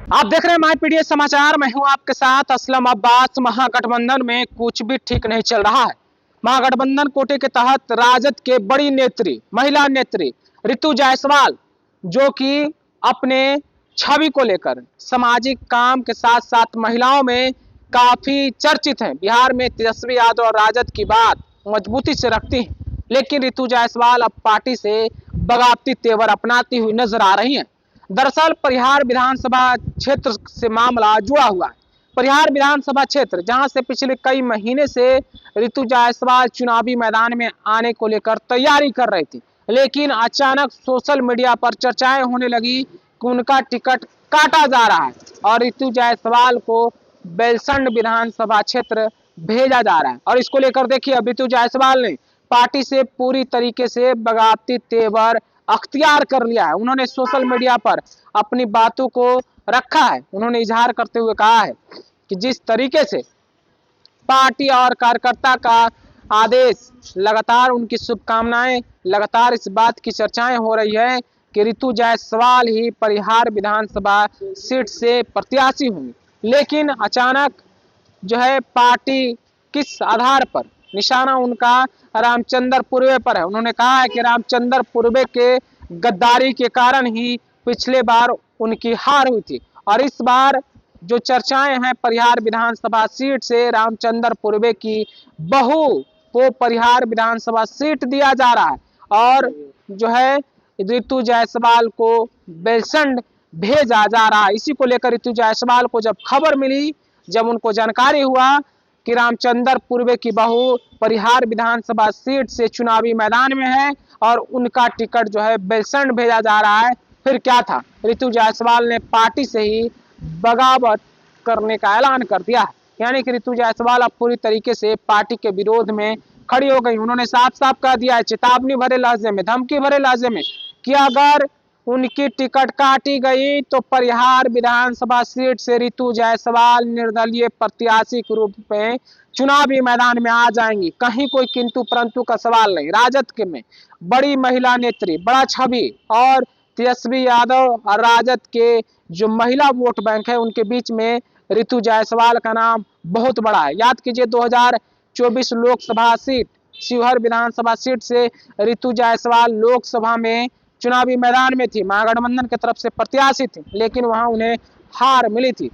आप देख रहे हैं माई पीडीएस समाचार। मैं हूं आपके साथ असलम अब्बास। महागठबंधन में कुछ भी ठीक नहीं चल रहा है। महागठबंधन कोटे के तहत राजद के बड़ी नेत्री, महिला नेत्री रितु जायसवाल, जो कि अपने छवि को लेकर सामाजिक काम के साथ साथ महिलाओं में काफी चर्चित हैं। बिहार में तेजस्वी यादव और राजद की बात मजबूती से रखती हैं, लेकिन रितु जायसवाल अब पार्टी से बगावती तेवर अपनाती हुई नजर आ रही हैं। दरअसल परिहार विधानसभा क्षेत्र से मामला जुड़ा हुआ है। परिहार विधानसभा क्षेत्र, जहां से पिछले कई महीने से रितु जायसवाल चुनावी मैदान में आने को लेकर तैयारी कर रही थी, लेकिन अचानक सोशल मीडिया पर चर्चाएं होने लगी कि उनका टिकट काटा जा रहा है और रितु जायसवाल को बेलसंड विधानसभा क्षेत्र भेजा जा रहा है। और इसको लेकर देखिए, अब रितु जायसवाल ने पार्टी से पूरी तरीके से बगावती तेवर अख्तियार कर लिया है। उन्होंने सोशल मीडिया पर अपनी बातों को रखा है। उन्होंने इजहार करते हुए कहा है कि जिस तरीके से पार्टी और कार्यकर्ता का आदेश, लगातार उनकी शुभकामनाएं, लगातार इस बात की चर्चाएं हो रही है कि रितु जायसवाल ही परिहार विधानसभा सीट से प्रत्याशी होंगी। लेकिन अचानक जो है पार्टी किस आधार पर निशाना उनका रामचंद्र पूर्वे पर है। उन्होंने कहा है कि रामचंद्र पूर्वे के गद्दारी के कारण ही पिछले बार उनकी हार हुई थी और इस बार जो चर्चाएं हैं परिहार विधानसभा सीट से रामचंद्र पूर्वे की बहू को परिहार विधानसभा सीट दिया जा रहा है और जो है रितु जायसवाल को बेलसंड भेजा जा रहा है। इसी को लेकर रितु जायसवाल को जब खबर मिली, जब उनको जानकारी हुआ कि रामचंद्र पूर्वे की बहू परिहार विधानसभा सीट से चुनावी मैदान में है और उनका टिकट जो है बेलसंड भेजा जा रहा है, फिर क्या था, रितु जायसवाल ने पार्टी से ही बगावत करने का ऐलान कर दिया है। यानी कि रितु जायसवाल अब पूरी तरीके से पार्टी के विरोध में खड़ी हो गई। उन्होंने साफ साफ कह दिया है, चेतावनी भरे लहजे में, धमकी भरे लहजे में, कि अगर उनकी टिकट काटी गई तो परिहार विधानसभा सीट से रितु जायसवाल निर्दलीय प्रत्याशी के रूप में चुनावी मैदान में आ जाएंगी। कहीं कोई किंतु परंतु का सवाल नहीं। राजद के में बड़ी महिला नेत्री, बड़ा छवि और तेजस्वी यादव और राजद के जो महिला वोट बैंक है उनके बीच में रितु जायसवाल का नाम बहुत बड़ा है। याद कीजिए 2024 लोकसभा सीट, शिवहर विधानसभा सीट से रितु जायसवाल लोकसभा में चुनावी मैदान में थी, महागठबंधन की तरफ से प्रत्याशी थी, लेकिन वहां उन्हें हार मिली थी।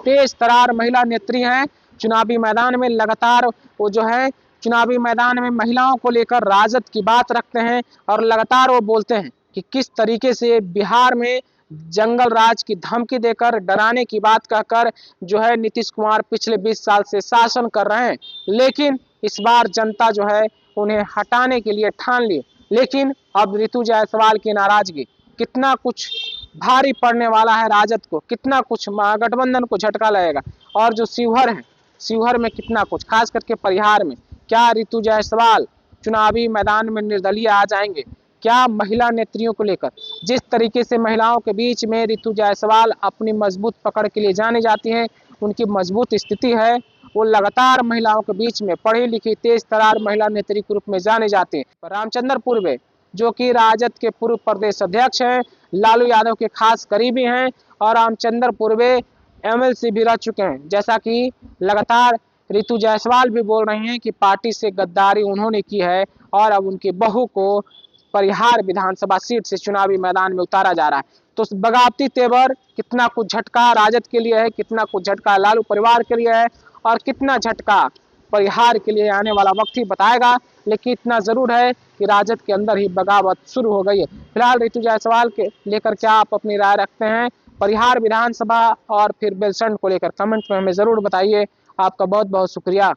तेज तरार महिला नेत्री हैं, चुनावी मैदान में लगातार वो जो है चुनावी मैदान में महिलाओं को लेकर राजद की बात रखते हैं और लगातार वो बोलते हैं कि किस तरीके से बिहार में जंगल राज की धमकी देकर, डराने की बात कहकर जो है नीतीश कुमार पिछले 20 साल से शासन कर रहे हैं, लेकिन इस बार जनता जो है उन्हें हटाने के लिए ठान ली। लेकिन अब रितु जायसवाल की नाराजगी कितना कुछ भारी पड़ने वाला है राजद को, कितना कुछ महागठबंधन को झटका लगेगा। और जो शिवहर है, शिवहर में कितना कुछ, खास करके परिहार में, क्या रितु जायसवाल चुनावी मैदान में निर्दलीय आ जाएंगे? क्या महिला नेत्रियों को लेकर जिस तरीके से महिलाओं के बीच में रितु जायसवाल अपनी मजबूत पकड़ के लिए जाने जाती हैं, उनकी मजबूत स्थिति है, वो लगातार महिलाओं के बीच में पढ़ी लिखी तेज तरार महिला नेत्री के रूप में जाने जाते हैं। रामचंद्र पूर्वे, जो कि राजद के पूर्व प्रदेश अध्यक्ष हैं, लालू यादव के खास करीबी हैं और रामचंद्र पूर्वे एमएलसी भी रह चुके हैं। जैसा कि लगातार रितु जायसवाल भी बोल रही हैं कि पार्टी से गद्दारी उन्होंने की है और अब उनकी बहू को परिहार विधानसभा सीट से चुनावी मैदान में उतारा जा रहा है। तो बगावती तेवर कितना कुछ झटका राजद के लिए है, कितना कुछ झटका लालू परिवार के लिए है और कितना झटका परिहार के लिए आने वाला वक्त ही बताएगा। लेकिन इतना जरूर है कि राजद के अंदर ही बगावत शुरू हो गई है। फिलहाल रितु जायसवाल के लेकर क्या आप अपनी राय रखते हैं परिहार विधानसभा और फिर बेलसंड को लेकर, कमेंट में हमें जरूर बताइए। आपका बहुत बहुत शुक्रिया।